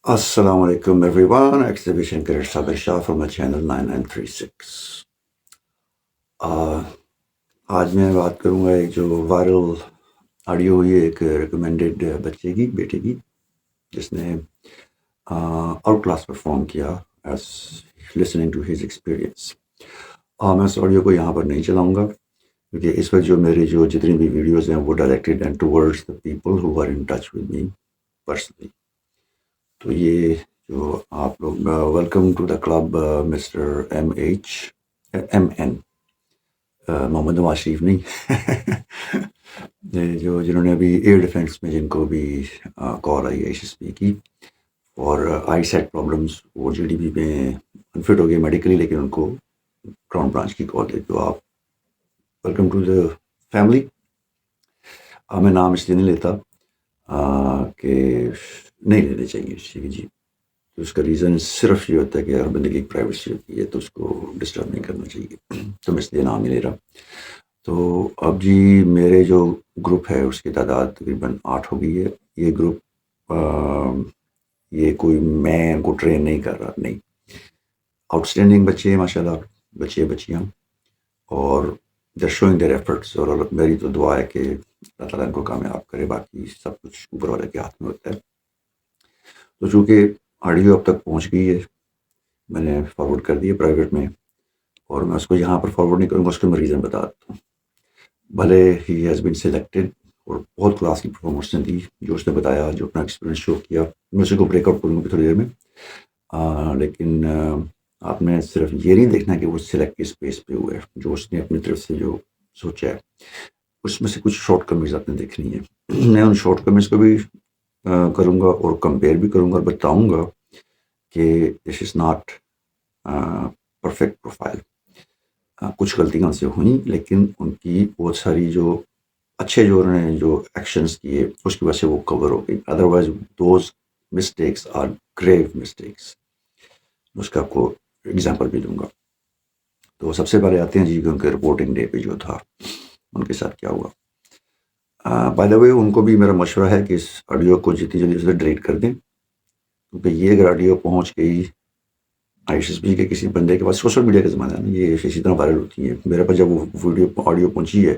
Assalamu alaikum everyone. Exhibition Career Sabir Shah from my channel 9936. آج میں بات کروں گا ایک جو وائرل آڈیو ہوئی ہے ایک ریکمینڈیڈ بچے کی بیٹے کی جس نے آؤٹ کلاس پرفارم کیا as listening to his experience. میں اس آڈیو کو یہاں پر نہیں چلاؤں گا کیونکہ اس وقت جو میری جو جتنی بھی ویڈیوز ہیں وہ directed and towards the people who are in touch with me personally. تو یہ جو آپ لوگ welcome to the club mister M N Muhammad Nawaz Sharif نہیں جو جنہوں نے ابھی ایئر ڈیفینس میں جن کو بھی کال آئی ایچ ایس پی کی اور آئی سیٹ پرابلمس وہ جی ڈی بی میں انفٹ ہو گئے میڈیکلی لیکن ان کو کراؤن برانچ کی کال دی. تو آپ ویلکم ٹو دا فیملی. میں نام اس لیے نہیں لیتا کہ نہیں لینے چاہیے ٹھیک ہے جی. تو اس کا ریزن صرف یہ ہوتا ہے کہ ہر بندے کی ایک پرائیویسی ہوتی ہے تو اس کو ڈسٹرب نہیں کرنا چاہیے تو میں اس لیے نام نہیں لے رہا. تو اب جی میرے جو گروپ ہے اس کی تعداد تقریباً 8 ہو گئی ہے. یہ گروپ یہ کوئی میں ان کو ٹرین نہیں کر رہا, نہیں, آؤٹ اسٹینڈنگ بچے ہیں ماشاء اللہ, بچے بچیاں, اور دے شوئنگ دیئر ایفرٹس. اور میری تو دعا ہے کہ اللہ تعالیٰ ان کو کامیاب کرے, باقی سب کچھ اوپر والے کے ہاتھ میں ہوتا ہے. تو چونکہ آڈیو اب تک پہنچ گئی ہے میں نے فارورڈ کر دی ہے پرائیویٹ میں, اور میں اس کو یہاں پر فارورڈ نہیں کروں گا, اس کو میں ریزن بتا دیتا ہوں. بھلے ہی ہیز بین سلیکٹڈ اور بہت کلاس کی پرفارمنس نے دی جو اس نے بتایا, جو اپنا ایکسپیرینس شو کیا, میں اسی کو بریک آؤٹ کروں گا تھوڑی دیر میں. لیکن آپ نے صرف یہ نہیں دیکھنا کہ وہ سلیکٹ کس بیس پہ ہوئے, جو اس نے اپنی طرف سے جو سوچا ہے اس میں سے کچھ شارٹ کمیز آپ نے دیکھنی ہے. میں ان شارٹ کمیز کو بھی کروں گا اور کمپیئر بھی کروں گا اور بتاؤں گا کہ دس از ناٹ پرفیکٹ پروفائل. کچھ غلطیاں سے ہوئیں لیکن ان کی بہت ساری جو اچھے جو انہوں نے جو ایکشنز کیے اس کی وجہ سے وہ کور ہو گئی. Otherwise those mistakes are grave mistakes. اس کا آپ کو ایگزامپل بھی دوں گا. تو سب سے پہلے آتے ہیں جی ان کے رپورٹنگ ڈے پہ جو تھا ان کے ساتھ کیا ہوا. بائی دا وے ان کو بھی میرا مشورہ ہے کہ اس آڈیو کو جتنی جلدی سے ڈیلیٹ کر دیں, کیونکہ یہ اگر آڈیو پہنچ گئی آئی ایس بی کے کسی بندے کے پاس, سوشل میڈیا کا زمانہ ہے نا, یہ اسی طرح وائرل ہوتی ہے. میرے پاس جب وہ ویڈیو آڈیو پہنچی ہے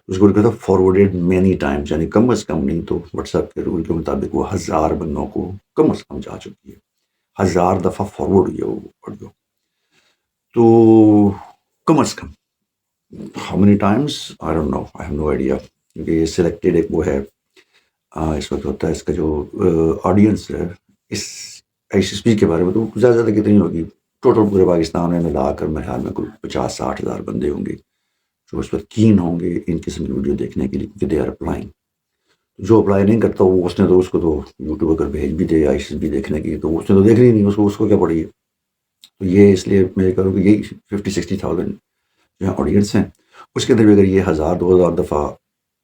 اس کو لکھا تھا فارورڈیڈ مینی ٹائمس, یعنی کم از کم نہیں تو واٹس ایپ کے رول کے مطابق وہ 1000 بندوں کو کم از کم جا چکی ہے, 1000 دفعہ فارورڈ ہوئی ہے وہ آڈیو. تو کم از کم how many times I don't know, I have no idea, کیونکہ یہ سلیکٹیڈ ایک وہ ہے اس وقت ہوتا ہے. اس کا جو آڈینس ہے اس ایس ایس پی کے بارے میں تو زیادہ زیادہ کتنی ہوگی, ٹوٹل پورے پاکستان میں ملا کر میرے خیال میں کوئی 50-60 ہزار بندے ہوں گے جو اس پر کین ہوں گے ان قسم کی ویڈیو دیکھنے کے لیے, کیونکہ دے آر اپلائنگ. جو اپلائی نہیں کرتا وہ اس نے تو اس کو تو یوٹیوب اگر بھیج بھی دے آئی ایس بی دیکھنے کی تو اس نے تو دیکھنی نہیں, اس کو کیا پڑی ہے. تو یہ اس لیے میں کروں کہ یہی 50-60,000 جو آڈینس ہیں اس کے اندر بھی اگر یہ 1000-2000 دفعہ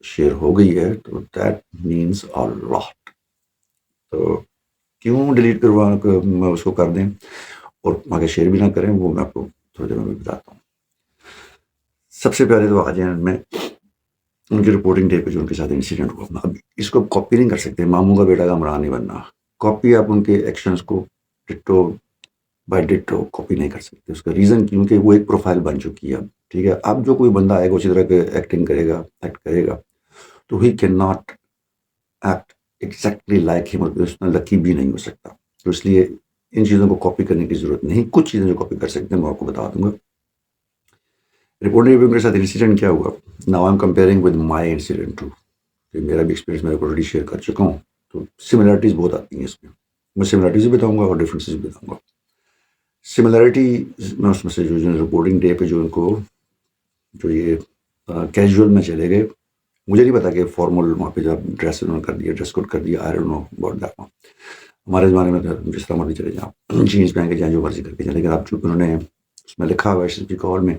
شیئر ہو گئی ہے تو دیٹ مینس آ لاٹ. تو کیوں ڈیلیٹ کروا اس کو کر دیں اور آگے شیئر بھی نہ کریں, وہ میں آپ کو تھوڑی دیر میں بتاتا ہوں. سب سے پہلے تو آ جائیں میں ان کی رپورٹنگ ڈے پہ جو ان کے ساتھ انسیڈنٹ ہوا. اب اس کو کاپی نہیں کر سکتے, ماموں کا بیٹا کا عمران نہیں بننا. کاپی آپ ان کے ایکشنز کو ڈٹو بائی ڈٹو کاپی نہیں کر سکتے. اس کا ریزن کیونکہ وہ ایک پروفائل بن چکی ہے. ٹھیک ہے, اب جو کوئی بندہ آئے گا اسی طرح کے ایکٹنگ کرے گا, ایکٹ کرے گا, تو he can not act exactly like ہم, اور اس میں لکی بھی نہیں ہو سکتا. تو اس لیے ان چیزوں کو کاپی کرنے کی ضرورت نہیں. کچھ چیزیں جو کاپی کر سکتے ہیں میں آپ کو بتا دوں گا. رپورٹنگ پہ میرے ساتھ انسیڈنٹ کیا ہوا. Now I am comparing with my incident too, کہ میرا بھی ایکسپیرینس میں آلریڈی شیئر کر چکا ہوں. تو سملیرٹیز بہت آتی ہیں اس میں سملیرٹیز بھی بتاؤں گا اور ڈفرینسز بھی بتاؤں گا. سملیرٹی میں اس میں سے جو رپورٹنگ ڈے پہ جو ان کو جو یہ کیجول میں چلے گئے, مجھے نہیں پتا کہ فارمل وہاں پہ جب ڈریس انہوں نے کر دیا, ڈریس کوڈ کر دیا, I don't know about that. ہمارے زمانے میں جس طرح مرضی چلے جائیں, جینس پہن کے جائیں, جو مرضی کر کے جائیں, لیکن اب چونکہ انہوں نے اس میں لکھا ہوا ہے ایس ایس پی کال میں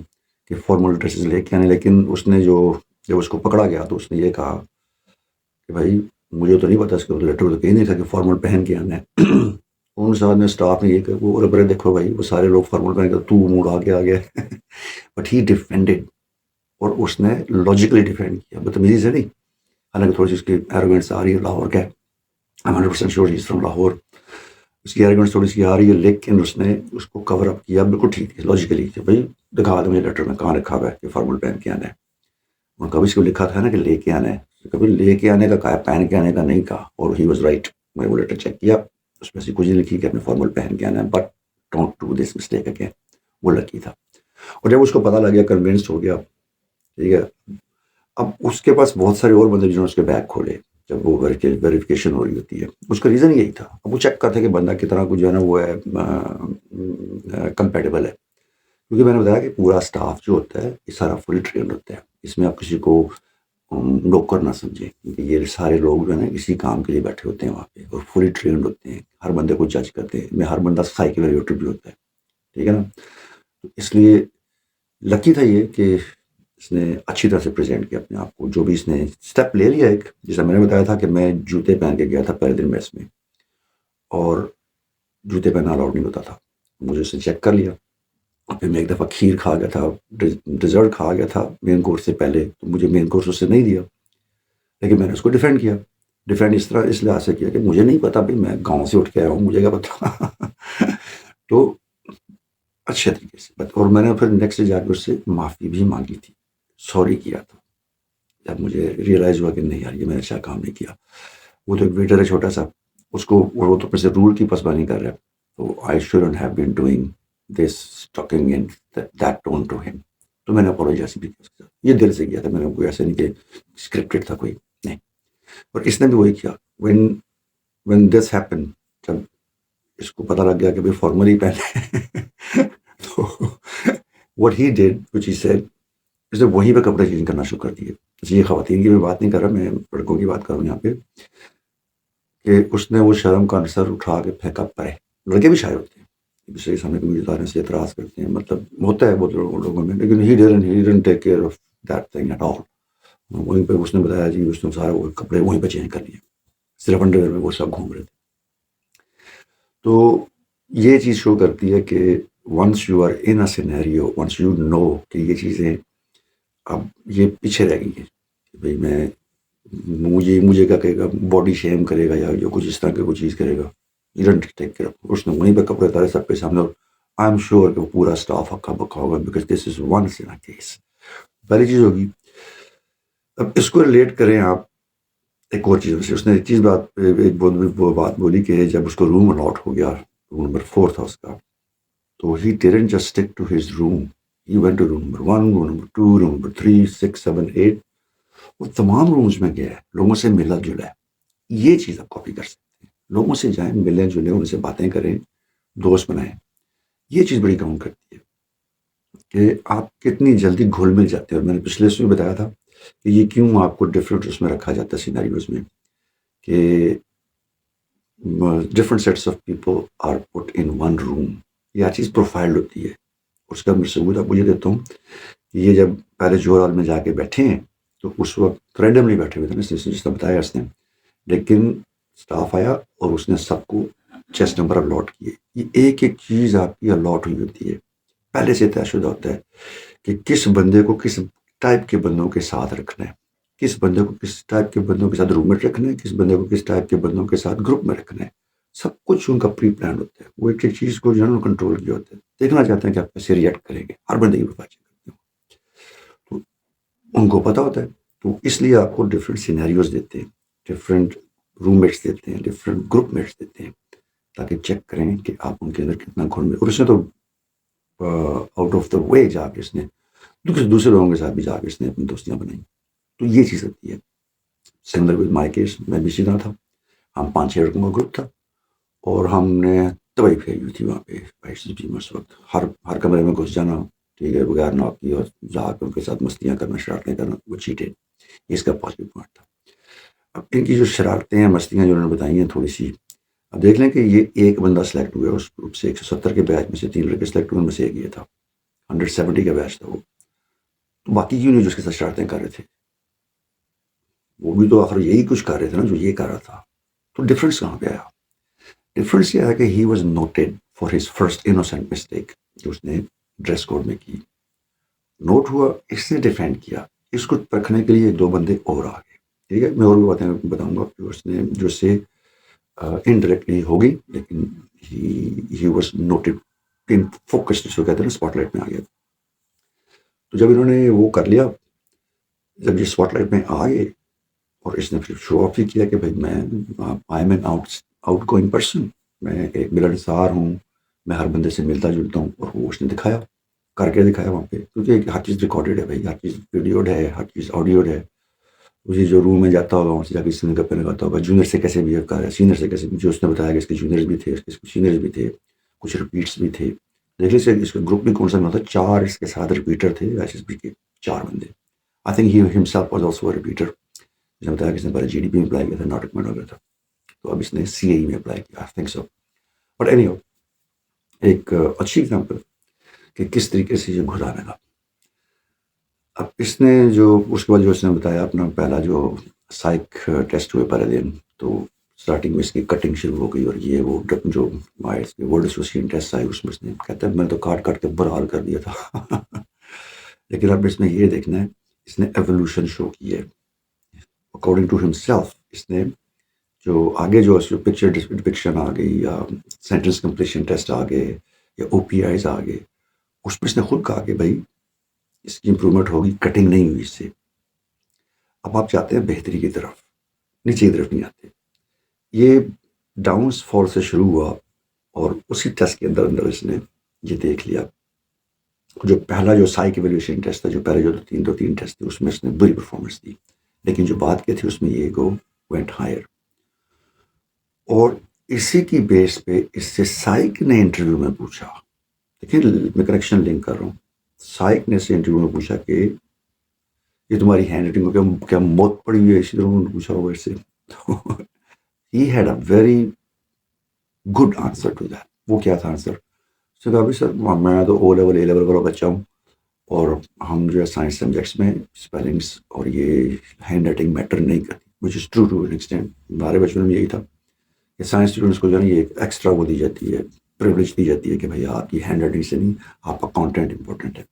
کہ فارمل ڈریسز لے کے آنے, لیکن اس نے جب اس کو پکڑا گیا تو اس نے یہ کہا کہ بھائی مجھے تو نہیں پتا, اس کے لیٹر تو کہیں نہیں تھا کہ فارمل پہن کے آنا ہے. ان ساتھ میں اسٹاف نے یہ کہ وہ ربرے دیکھو بھائی وہ سارے لوگ فارمل پہن کے, تو موڈ آ گیا بٹ ہی ڈیفینڈیڈ, اور اس نے لاجیکلی ڈیفینڈ کیا, بدتمیزی سے نہیں. حالانکہ تھوڑی سی اس کی ایروگنس آ رہی ہے, لاہور کا ہے, 100% sure he is from Lahore. اس کی ایروگنس تھوڑی سی آ رہی ہے، لیکن اس نے اس کو کور اپ کیا بالکل ٹھیک ہے لاجیکلی کہ بھائی دکھا دیں مجھے لیٹر میں کہاں لکھا ہوا ہے کہ فارمل پہن کے آنا ہے. اور کبھی اس کو لکھا تھا نا کہ لے کے آنا ہے، کبھی لے کے آنے کا کہا، پہن کے آنے کا نہیں کہا. اور ہی واز رائٹ. میں نے وہ لیٹر چیک کیا، اس میں سے کچھ نہیں لکھی کہ اپنے فارمل پہن کے آنا ہے، but don't do this mistake again. وہ لکی تھا. اور جب اس کو پتہ لگ گیا، کنونسڈ ہو گیا، ٹھیک ہے. اب اس کے پاس بہت سارے اور بندے جنہوں نے اس کے بیگ کھولے جب وہ ویریفیکیشن ہو رہی ہوتی ہے. اس کا ریزن یہی تھا، اب وہ چیک کرتے کہ بندہ کتنا کچھ جو ہے نا وہ ہے کمپیٹیبل ہے. کیونکہ میں نے بتایا کہ پورا اسٹاف جو ہوتا ہے یہ سارا فلی ٹرینڈ ہوتا ہے. اس میں آپ کسی کو نوکر نہ سمجھیں، کیونکہ یہ سارے لوگ جو ہے نا اسی کام کے لیے بیٹھے ہوتے ہیں وہاں پہ، اور فلی ٹرینڈ ہوتے ہیں. ہر بندے کو جج کرتے ہیں. میں ہر بندہ سائیکل ویلیوٹر بھی ہوتا ہے، ٹھیک ہے نا. تو اس لیے لکی تھا یہ کہ اس نے اچھی طرح سے پریزنٹ کیا اپنے آپ کو. جو بھی اس نے اسٹیپ لے لیا، ایک جیسا میں نے بتایا تھا کہ میں جوتے پہن کے گیا تھا پہلے دن میس میں، اور جوتے پہننا الاؤڈ نہیں ہوتا تھا. مجھے اسے چیک کر لیا. اور پھر میں ایک دفعہ کھیر کھا گیا تھا، ڈیزرٹ کھا گیا تھا مین کورس سے پہلے. تو مجھے مین کورس اس سے نہیں دیا، لیکن میں نے اس کو ڈیفینڈ کیا. ڈیفینڈ اس طرح اس لحاظ سے کیا کہ مجھے نہیں پتا بھائی، میں گاؤں سے اٹھ کے آیا ہوں، مجھے کیا پتا. تو اچھے طریقے سے اور میں نے پھر نیکسٹ جا کے اس سے معافی بھی مانگی تھی، سوری کیا تھا جب مجھے ریئلائز ہوا کہ نہیں یار یہ میں نے اچھا کام نہیں کیا. وہ تو ایک ویٹر ہے چھوٹا سا، اس کو وہ تو پھر سے رول کی پسمانی کر رہا ہے. تو I shouldn't have been doing this talking in that tone to him. تو میں نے اپولوجائز بھی کیا. یہ دل سے کیا تھا میں نے، کوئی ایسے نہیں کہ اسکرپٹڈ تھا کوئی نہیں. اور اس نے بھی وہی کیا. وین دس ہیپن، جب اس کو پتہ لگ گیا کہ بھائی فارملی پہنے، تو what he did which he said، اس نے وہیں پہ کپڑے چینج کرنا شروع کر دیے. یہ خواتین کی میں بات نہیں کر رہا، میں لڑکوں کی بات کر رہا ہوں یہاں پہ، کہ اس نے وہ شرم کا عنصر اٹھا کے پھینکا پڑے. لڑکے بھی شاید ہوتے ہیں دوسرے کے سامنے کبھی اتارنے سے اعتراض کرتے ہیں، مطلب ہوتا ہے بہت لوگوں میں، لیکن he didn't take care of that thing at all. وہیں پہ اس نے بتایا جی اس نے سارا وہ کپڑے وہیں پہ چینج کر لیے، صرف انڈر میں وہ سب گھوم رہے تھے. تو یہ چیز شو کرتی ہے کہ once you are in a scenario, once you know کہ یہ چیزیں اب یہ پیچھے رہ گئی ہیں، کہ بھائی میں مجھے کیا کہے گا، باڈی شیم کرے گا یا جو کچھ اس طرح کی کوئی چیز کرے گا. اس نے وہیں پہ کپڑے اتارے سب کے سامنے، اور آئی ایم شیور کہ وہ پورا اسٹاف ہکا بکا ہوگا، because this is once in a case. پہلی چیز ہوگی. اب اس کو ریلیٹ کریں آپ ایک اور چیز سے. اس نے ایک چیز بات بولی کہ جب اس کو روم الاٹ ہو گیا، روم نمبر 4 تھا اس کا، تو he didn't just stick to his room. He went to room number 1, room number 2, room number 3, 6, 7, 8. وہ تمام رومز میں گیا ہے، لوگوں سے ملا جلا ہے. یہ چیز آپ کاپی کر سکتے ہیں. لوگوں سے جائیں، ملیں جلیں، ان سے باتیں کریں، دوست بنائیں. یہ چیز بڑی کاؤنٹ کرتی ہے کہ آپ کتنی جلدی گھل مل جاتے ہیں. اور میں نے پچھلے اس میں بتایا تھا کہ یہ کیوں آپ کو ڈفرینٹ اس میں رکھا جاتا ہے سینیریوز میں، کہ different sets of people are put in one room. یہ چیز پروفائلڈ ہوتی ہے. اس کا میں ثبوت آپ مجھے دیتا ہوں کہ یہ جب پہلے جوہر ہال میں جا کے بیٹھے ہیں تو اس وقت رینڈملی بیٹھے ہوئے تھے جس طرح بتایا اس نے، لیکن اسٹاف آیا اور اس نے سب کو چیسٹ نمبر الاٹ کیے. یہ ایک ایک چیز آپ کی الاٹ ہوئی ہوتی ہے، پہلے سے طے شدہ ہوتا ہے کہ کس بندے کو کس ٹائپ کے بندوں کے ساتھ رکھنا ہے، کس بندے کو کس ٹائپ کے بندوں کے ساتھ روم میٹ رکھنا ہے، کس بندے کو کس ٹائپ کے بندوں کے ساتھ گروپ میں رکھنا ہے. سب کچھ ان کا پری پلان ہوتا ہے. وہ ایک ایک چیز کو جنرل کنٹرول کیا ہوتا ہے. دیکھنا چاہتے ہیں کہ آپ کیسے ریئیکٹ کریں گے، ہر بندے کی پروفائل چیک کرتے ہیں، تو ان کو پتہ ہوتا ہے. تو اس لیے آپ کو ڈفرینٹ سینیریوز دیتے ہیں، ڈفرینٹ روم میٹس دیتے ہیں، ڈفرینٹ گروپ میٹس دیتے ہیں، تاکہ چیک کریں کہ آپ ان کے اندر کتنا گھل مل. اور اس نے تو آؤٹ آف دا وے جا کے اس نے دوسرے لوگوں کے ساتھ بھی جا کے اس نے اپنی دوستیاں بنائیں. تو یہ چیز ہوتی ہے. سملر ود مائی کیس، میں بھی اسی طرح تھا. ہم 5-6 لڑکوں کا گروپ تھا اور ہم نے دوائی پھیری ہوئی تھی وہاں پہ اس وقت. ہر کمرے میں گھس جانا، ٹھیک ہے، بغیر ناک کی، اور جا کے ان کے ساتھ مستیاں کرنا، شرارتیں کرنا. وہ چیٹڈ. اس کا پازیٹیو پوائنٹ تھا. اب ان کی جو شرارتیں ہیں، مستیاں جو انہوں نے بتائی ہیں تھوڑی سی، اب دیکھ لیں کہ یہ ایک بندہ سلیکٹ ہوا اس گروپ سے. 170 کے بیچ میں سے 3 لڑکے سلیکٹ ہوئے، ان میں سے ایک یہ تھا. 170 کا بیچ تھا وہ. تو باقی کیوں نہیں جو اس کے ساتھ شرارتیں کر رہے تھے؟ وہ بھی تو آخر یہی کچھ کر رہے تھے نا جو یہ کر رہا تھا. تو ڈفرینس کہاں پہ آیا؟ ڈفرینس یہ آیا کہ he was noted for his first innocent mistake جو اس نے ڈریس کوڈ میں کی. نوٹ ہوا، اس نے ڈیفینڈ کیا. اس کو رکھنے کے لیے 2 بندے اور آ گئے. ٹھیک ہے، میں اور بھی باتیں بتاؤں گا کہ اس نے جو سے انڈائریکٹلی ہوگی، لیکن he was noted in focus, جس کو کہتے ہیں نا اسپاٹ لائٹ میں آ گیا. تو جب انہوں نے وہ کر لیا، جب یہ اسپاٹ لائٹ میں آ گئے اور اس نے پھر شو آف بھی کیا کہ بھائی میں I am an out going person, میں ایک ملنسار ہوں، میں ہر بندے سے ملتا جلتا ہوں. اور وہ اس نے دکھایا، کر کے دکھایا وہاں پہ، کیونکہ ہر چیز ریکارڈیڈ ہے بھائی، ہر چیز ویڈیوڈ ہے، ہر چیز آڈیوڈ ہے. اسی جو روم میں جاتا ہوگا وہاں سے جا کے اس نے گپے لگاتا ہوگا، جونیئر سے کیسے بہیو کر رہا ہے، سینئر سے کیسے، جو اس نے بتایا کہ اس کے جونیئرز بھی تھے، اس کے سینئرز بھی تھے، کچھ ریپیٹس بھی تھے. دیکھ لیجیے اس کے گروپ میں کون سا ہوتا ہے، 4 اس کے ساتھ ریپیٹر تھے ایس ایس بی کے، 4 بندے. I think he himself was also repeater. اس نے بتایا کہ اس نے پہلے جی ڈی پی میں اپلائی کیا تھا، ناٹک میں ڈالا تھا، تو اب اس نے سی اے ای میں اپلائی کیا. I think so. But anyhow, ایک اچھی ایگزامپل کہ کس طریقے سے یہ گھرانے کا. اب اس نے جو اس کے بعد جو اس نے بتایا اپنا پہلا جو سائیک ٹیسٹ ہوئے پہلے دن، تو اسٹارٹنگ میں اس کی کٹنگ شروع ہو گئی، اور یہ وہ جو ورلڈ ایسوسیشن ٹیسٹ آئے اس میں اس نے کہتا ہے میں تو کاٹ کاٹ کے برا حال کر دیا تھا. لیکن اب اس میں یہ دیکھنا ہے، اس نے ایولیوشن شو کی ہے اکارڈنگ ٹو ہمسیلف. اس نے جو آگے جو پکچر ڈپکشن آ گئی، یا سینٹنس کمپلیشن ٹیسٹ آ گئے، یا او پی آئیز آ گئے، اس میں اس نے خود کہا کہ بھائی اس کی امپرومنٹ ہوگی، کٹنگ نہیں ہوئی اس سے. اب آپ چاہتے ہیں بہتری کی طرف، نیچے کی طرف نہیں آتے. یہ ڈاؤن فال سے شروع ہوا، اور اسی ٹیسٹ کے اندر اس نے یہ دیکھ لیا. جو پہلا جو سائیک ایویلیوشن ٹیسٹ تھا، جو پہلے جو دو تین ٹیسٹ تھے، اس میں اس نے بری پرفارمنس دی، لیکن جو بات کی تھی اس میں یہ گو وینٹ ہائر. اور اسی کی بیس پہ اس سے سائیک نے انٹرویو میں پوچھا، دیکھیں میں کنیکشن لنک کر رہا ہوں، سائیک نے سے انٹرویو میں پوچھا کہ یہ تمہاری ہینڈ رائٹنگ میں کیا موت پڑی ہوئی ہے، اسی طرح انہوں نے پوچھا ہوگا اس سے. He had a very good answer to that. وہ کیا تھا آنسر؟ اس نے کہا سر میں تو او لیول اے لیول والا بچہ ہوں، اور ہم جو ہے سائنس سبجیکٹس میں اسپیلنگس اور یہ ہینڈ رائٹنگ میٹر نہیں کرتی، which is true to an extent. ہمارے بچپن میں یہی تھا کہ سائنس اسٹوڈنٹس کو جو ہے نا یہ ایکسٹرا وہ دی جاتی ہے، پریولیج دی جاتی ہے کہ بھائی آپ کی ہینڈ رائٹنگ سے نہیں، آپ کا کانٹینٹ امپورٹنٹ ہے.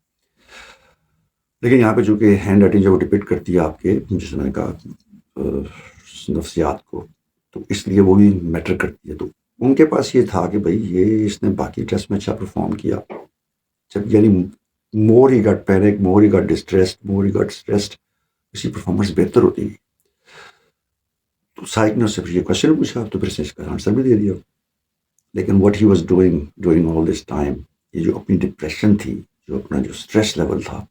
لیکن یہاں پہ چونکہ ہینڈ رائٹنگ جو ڈپکٹ کرتی ہے آپ کے، جس میں نے کہا نفسیات کو، تو اس لیے وہ بھی میٹر کرتی ہے. تو ان کے پاس یہ تھا کہ بھائی یہ اس نے باقی ٹیسٹ میں اچھا پرفارم کیا، جب یعنی مور ہی گٹ پینک، مور ہی گٹ ڈسٹریسڈ، مور ہی گٹ اسٹریسڈ، اس کی پرفارمنس بہتر ہوتی گئی. تو سائیک نے اس سے پھر یہ کوشچن پوچھا، تو پھر اس نے اس کا آنسر بھی دے دیا. لیکن what he was doing during all this time, یہ جو اپنی ڈپریشن تھی، جو اپنا جو اسٹریس لیول تھا،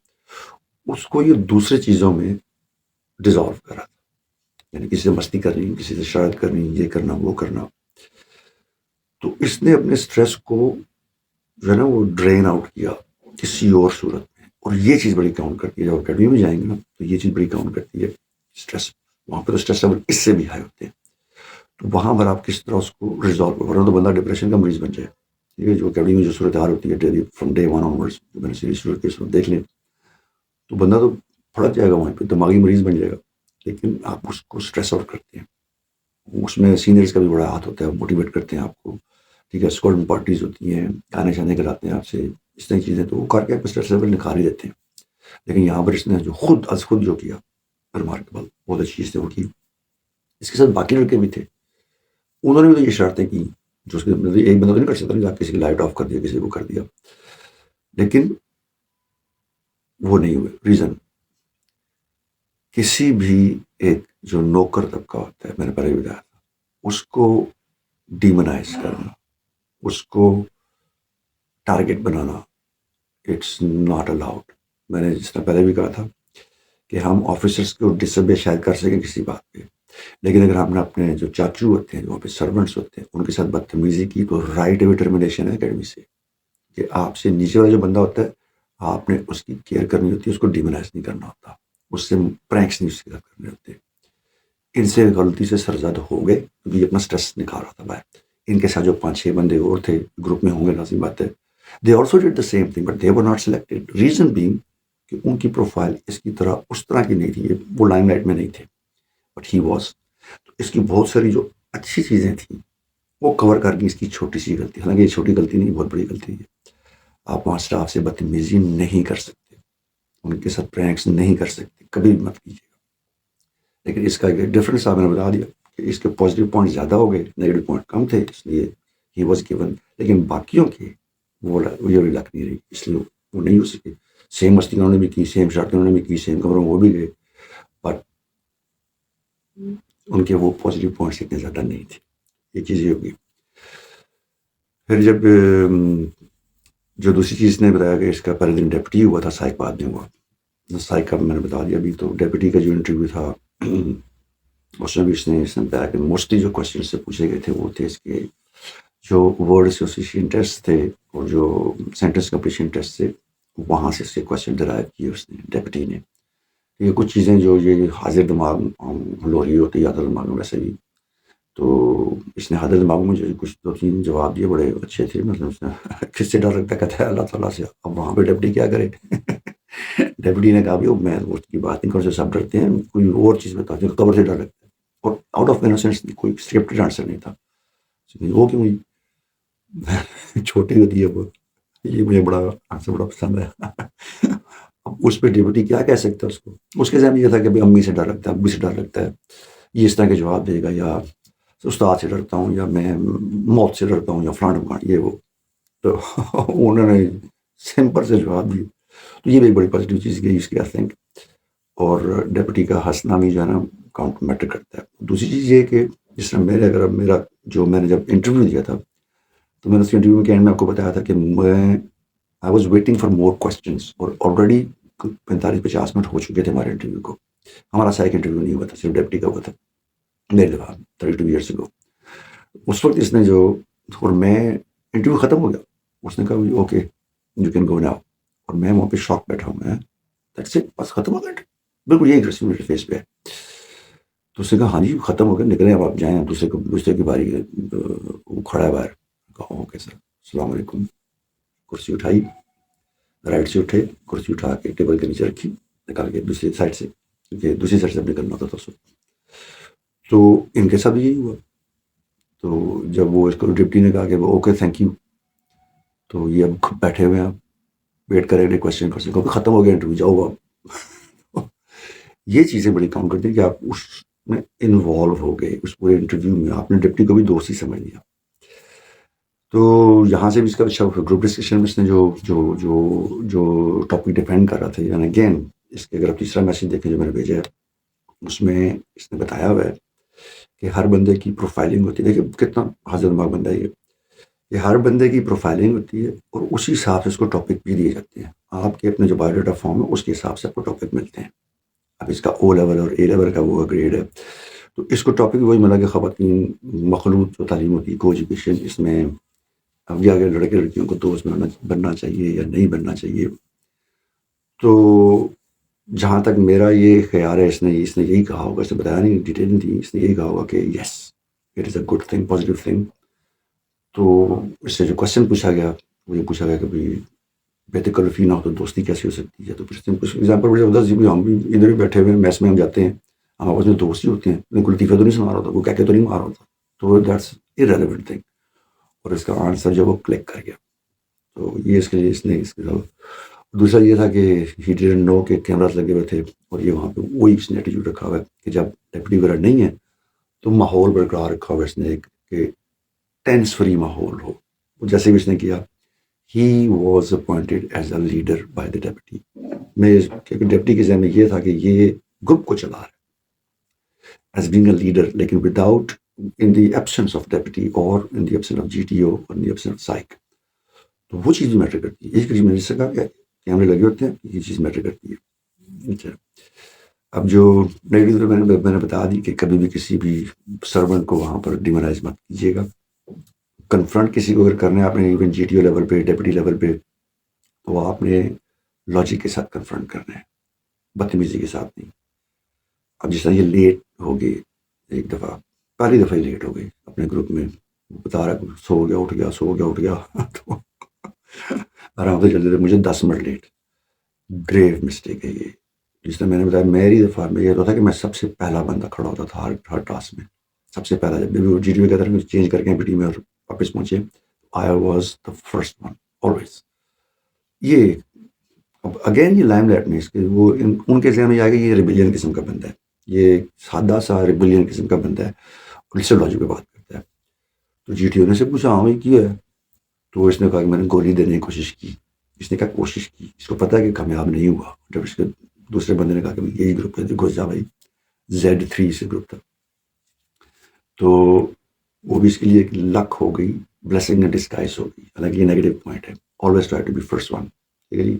اس کو یہ دوسرے چیزوں میں ڈیزالو کر رہا تھا. یعنی کسی سے مستی کرنی، کسی سے شرارت کرنی، یہ کرنا وہ کرنا. تو اس نے اپنے اسٹریس کو جو ہے نا وہ ڈرین آؤٹ کیا کسی اور صورت میں. اور یہ چیز بڑی کاؤنٹ کرتی ہے، جب اکیڈمی میں جائیں گے نا تو یہ چیز بڑی کاؤنٹ کرتی ہے. اسٹریس وہاں پہ تو اسٹریس لیول اس سے بھی ہائی ہوتے ہیں. تو وہاں پر آپ کس طرح اس کو ریزالو کرنا، تو بندہ ڈپریشن کا مریض بن جائے. یہ جو اکیڈمی میں جو صورتحال ہوتی ہے daily from day one onwards, جو میں نے سیریز شروع کی دیکھ لیں، تو بندہ تو پھڑک جائے گا، وہاں پہ دماغی مریض بن جائے گا. لیکن آپ اس کو اسٹریس آؤٹ کرتے ہیں، اس میں سینئرس کا بھی بڑا ہاتھ ہوتا ہے، موٹیویٹ کرتے ہیں آپ کو. ٹھیک ہے، اسکول پارٹیز ہوتی ہیں، گانے شانے کراتے ہیں آپ سے، اس طرح کی چیزیں، تو وہ کر کے اسٹریس لیول نکال ہی دیتے ہیں. لیکن یہاں پر اس نے جو خود از خود جو کیا، ریمارکیبل، بہت اچھی چیز نے وہ کی. اس کے ساتھ باقی لڑکے بھی تھے، انہوں نے بھی تو یہ شرارتیں کی جو اس کے ایک بندہ تو نہیں کر سکتا، نہیں کسی کی لائٹ آف کر دیا، کسی کو کر دیا. لیکن وہ نہیں ہوئے. ریزن، کسی بھی ایک جو نوکر طبقہ ہوتا ہے، میں نے پہلے بھی بتایا تھا، اس کو ڈیمونائز کرنا، اس کو ٹارگیٹ بنانا، اٹس ناٹ الاؤڈ. میں نے جس طرح پہلے بھی کہا تھا کہ ہم آفیسرس کو ڈس اوبے شاید کر سکیں کسی بات پہ، لیکن اگر ہم نے اپنے جو چاچو ہوتے ہیں، جو وہاں پہ سرونٹس ہوتے ہیں، ان کے ساتھ بدتمیزی کی، تو رائٹ اوے ٹرمینیشن ہے اکیڈمی سے، کہ آپ سے نیچے والا جو بندہ ہوتا ہے، آپ نے اس کی کیئر کرنی ہوتی ہے، اس کو ڈیمونائز نہیں کرنا ہوتا، اس سے پرینکس نہیں اس کے ساتھ کرنے ہوتے. ان سے غلطی سے سرزد ہو گئے، کیونکہ یہ اپنا اسٹریس نکال رہا تھا باہر. ان کے ساتھ جو 5-6 بندے اور تھے گروپ میں ہوں گے، لازم بات ہے، they also did the same thing but they were not selected. Reason being کہ ان کی پروفائل اس کی طرح اس طرح کی نہیں تھی، وہ لائم لائٹ میں نہیں تھے، بٹ ہی واز. تو اس کی بہت ساری جو اچھی چیزیں تھیں وہ کور کر گئی اس کی چھوٹی سی غلطی. حالانکہ یہ چھوٹی غلطی نہیں، بہت بڑی غلطی ہے. آپ وہاں اسٹاف سے بدتمیزی نہیں کر سکتے، ان کے ساتھ پرینکس نہیں کر سکتے، کبھی بھی مت کیجیے گا. لیکن اس کا ایک ڈفرینس آپ نے بتا دیا کہ اس کے پازیٹیو پوائنٹ زیادہ ہو گئے، نیگیٹو پوائنٹ کم تھے، اس لیے ہی واز گیون. لیکن باقیوں کے وہ یہ لک نہیں رہی، اس لیے وہ نہیں ہو سکے. سیم مستی انہوں نے بھی کی، سیم شرط انہوں نے بھی کی، سیم کمروں میں وہ بھی گئے، بٹ ان کے وہ پازیٹیو پوائنٹس اتنے زیادہ نہیں تھے. یہ چیز یہ ہوگی. پھر جب جو دوسری چیز نے بتایا کہ اس کا پہلے دن ڈیپٹی ہوا تھا، سائیک بعد میں ہوا. سائیک کا میں نے بتا دیا ابھی. تو ڈیپٹی کا جو انٹرویو تھا اس میں بھی اس نے بتایا کہ موسٹلی جو کوشچن سے پوچھے گئے تھے وہ تھے اس کے جو ورڈ ایسوسیشن ٹیسٹ تھے اور جو سینٹینس کمپلیشن ٹیسٹ تھے، وہاں سے اس کے کوشچن ڈرائیو کیے اس نے ڈیپٹی نے. یہ کچھ چیزیں جو یہ حاضر دماغ لوہی ہوتی ہے حاضر دماغ میں ویسے بھی. تو اس نے حاضر دماغ میں جو کچھ 2-3 جواب دیے بڑے اچھے تھے. مطلب اس نے کس سے ڈر لگتا کہتا ہے اللہ تعالیٰ سے. اب وہاں پہ ڈیپٹی کیا کرے؟ ڈیپٹی نے کہا بھی میں اس کی بات نہیں کروں، سب ڈرتے ہیں، کوئی اور چیز بتا دیں، قبر سے ڈر لگتا ہے. اور آؤٹ آف انوسینس کوئی اسکرپٹڈ آنسر نہیں تھا. وہ کیوں چھوٹی ہوتی ہے وہ، یہ مجھے بڑا آنسر بڑا پسند ہے. اب اس پہ ڈیپٹی کیا کہہ سکتا ہے اس کو؟ اس کے ذہن میں یہ تھا کہ بھائی امی سے ڈر لگتا ہے، ابی سے ڈر لگتا ہے، یہ اس طرح کے جواب دے گا، یا استاد سے ڈرتا ہوں، یا میں موت سے ڈرتا ہوں، یا فلاں یہ وہ. تو انہوں نے سمپل سے جواب دیے. تو یہ بھی ایک بڑی پازیٹیو چیز گئی اس کے آئی تھنک. اور ڈیپٹی کا ہنسنا بھی جو ہے نا کاؤنٹ میٹر کرتا ہے. دوسری چیز یہ کہ جس طرح میرا جو میں نے جب انٹرویو دیا تھا تو میں نے اس انٹرویو کے اینڈ میں آپ کو بتایا تھا کہ میں I was waiting for more questions. اور آلریڈی 45-50 منٹ ہو چکے تھے ہمارے انٹرویو کو. ہمارا سائیک انٹرویو نہیں ہوا تھا، صرف ڈیپٹی کا ہوا تھا میرے دفعہ 32 ایئرس اگو. اس وقت اس نے جو، اور میں انٹرویو ختم ہو گیا، اس نے کہا okay you can go now. اور میں وہاں پہ شاک بیٹھا ہوں، میں بس ختم ہو گیا. بالکل یہی ایکسپریشن میرے فیس پہ ہے. تو اس نے کہا ہاں جی ختم ہو گیا، نکلیں اب آپ جائیں. دوسرے کی باری وہ کھڑا ہے باہر. کہا اوکے سر السلام علیکم. کرسی اٹھائی، رائٹ سے اٹھے، کرسی اٹھا کے ٹیبل کے نیچے رکھی، نکال کے دوسری سائڈ سے، کیونکہ دوسری سائڈ سے اب نکلنا ہوتا تھا اس وقت. تو ان کے ساتھ یہی ہوا. تو جب وہ اس کو ڈپٹی نے کہا کہ وہ اوکے تھینک یو، تو یہ اب خود بیٹھے ہوئے ہیں، ویٹ کریں گے کوشچن کیونکہ ختم ہو گیا انٹرویو، جاؤ آپ. یہ چیزیں بڑی کام کرتی ہیں کہ آپ اس میں انوالو ہو گئے اس پورے انٹرویو میں. آپ نے ڈپٹی کو بھی دوست ہی سمجھ لیا. تو یہاں سے بھی اس کا اچھا گروپ ڈسکشن میں اس نے جو ٹاپک ڈیفینڈ کر رہا تھا. یعنی اگین اس کے اگر آپ تیسرا میسج دیکھیں جو میں نے بھیجا ہے اس میں اس نے بتایا ہوا ہے کہ ہر بندے کی پروفائلنگ ہوتی ہے. دیکھیں کتنا حاضر دماغ بندہ ہے یہ ہر بندے کی پروفائلنگ ہوتی ہے اور اسی حساب سے اس کو ٹاپک بھی دیے جاتے ہیں. آپ کے اپنے جو بایو ڈاٹا فارم ہے اس کے حساب سے آپ کو ٹاپک ملتے ہیں. اب اس کا او لیول اور اے لیول کا وہ گریڈ ہے. تو اس کو ٹاپک وہی ملا کہ خواتین مخلوط جو تعلیم ہوتی ہے کو ایجوکیشن، اس میں اب یہ آگے لڑکے لڑکیوں کو دوست بننا چاہیے یا نہیں بننا چاہیے. تو جہاں تک میرا یہ خیال ہے اس نے یہی کہا ہوگا، اس نے بتایا نہیں ڈیٹیل نہیں تھی، اس نے یہی کہا ہوگا کہ yes it is a good thing, positive thing. تو اس سے جو کوشچن پوچھا گیا وہ یہ پوچھا گیا کہ بھائی بیت کلفی نہ ہو تو دوستی کیسی ہو سکتی ہے. تو پھر کچھ ایگزامپل بڑے زبردست جی، ہم بھی ادھر ہی بیٹھے ہوئے ہیں میس میں، ہم جاتے ہیں، ہم آپس میں دوستی ہوتے ہیں، لیکن لطیفہ تو نہیں سنا رہا ہوتا، وہ کہہ کے تو نہیں مار رہا ہوتا. تو دیٹس ارریلیونٹ تھنگ. اور اس کا آنسر جو وہ کلک کر گیا. تو یہ اس کے لیے اس نے اس کے دوسرا یہ تھا کہ ہی ڈیڈنٹ نو کہ کیمراز لگے ہوئے تھے. اور یہ وہاں پہ وہی اس نے ایٹیٹیوڈ رکھا ہوا ہے کہ جب ڈیپٹی وغیرہ نہیں ہے تو ماحول برقرار رکھا ہوا ہے اس نے کہ ٹینس فری ماحول ہو. جیسے بھی اس نے کیا he was appointed as a leader by the deputy. میں ڈیپٹی کے ذہن میں یہ تھا کہ یہ گروپ کو چلا رہا ہے ایز بینگ اے لیڈر، لیکن without in the absence of deputy اور in the absence of G T O اور in the absence of psych. تو وہ چیز بھی میٹر کرتی ہے. ایک چیز میں نے کہا کہ کیمرے لگے ہوتے ہیں، یہ چیز میٹر کرتی ہے. اچھا اب جو نیگیٹو میں نے بتا دی کہ کبھی بھی کسی بھی سرونٹ کو وہاں پر ڈیمورائز مت کیجیے گا. کنفرنٹ کسی کو اگر کرنا ہے آپ نے even G T O level پہ، ڈیپٹی لیول پہ، تو آپ نے لاجک کے ساتھ کنفرنٹ کرنا ہے، بدتمیزی کے ساتھ نہیں. اب جس طرح یہ لیٹ ہو گئے، ایک دفعہ پہلی دفعہ ہی لیٹ ہو گئی اپنے گروپ میں، بتا رہا سو گیا اٹھ گیا تو آرام سے چلتے تھے، مجھے 10 منٹ لیٹ. گریو مسٹیک ہے یہ. جس طرح میں نے بتایا میری دفعہ میں یہ ہوتا تھا کہ میں سب سے پہلا بندہ کھڑا ہوتا تھا ہر ٹاسک میں، سب سے پہلا. جب بھی جی ٹی میں کہتا تھا چینج کر کے پی ٹی میں اور واپس پہنچے، I was the first one always. یہ اب اگین یہ لائم لائٹ میں اس کے وہ ان کے ذہن میں آئے گا یہ ریبیلین قسم کا بندہ ہے، یہ سادہ سا ریبیلین قسم کا بندہ ہے اور اس سے لاجک پہ بات کرتا ہے. تو جی ٹی او نے سے پوچھا ہاں بھائی کیا ہے؟ تو اس نے کہا کہ میں نے گولی دینے کی کوشش کی. اس نے کہا کوشش کی, اس کو پتا ہے کہ کامیاب نہیں ہوا. جب اس کے دوسرے بندے نے کہا کہ یہی گروپ ہے, گھس جا بھائی. Z3 سے گروپ تھا. تو وہ بھی اس کے لیے ایک لک ہو گئی, بلیسنگ ان ڈسگائز ہو گئی. حالانکہ یہ نیگیٹو پوائنٹ ہے, always try to be first one. ٹھیک ہے جی.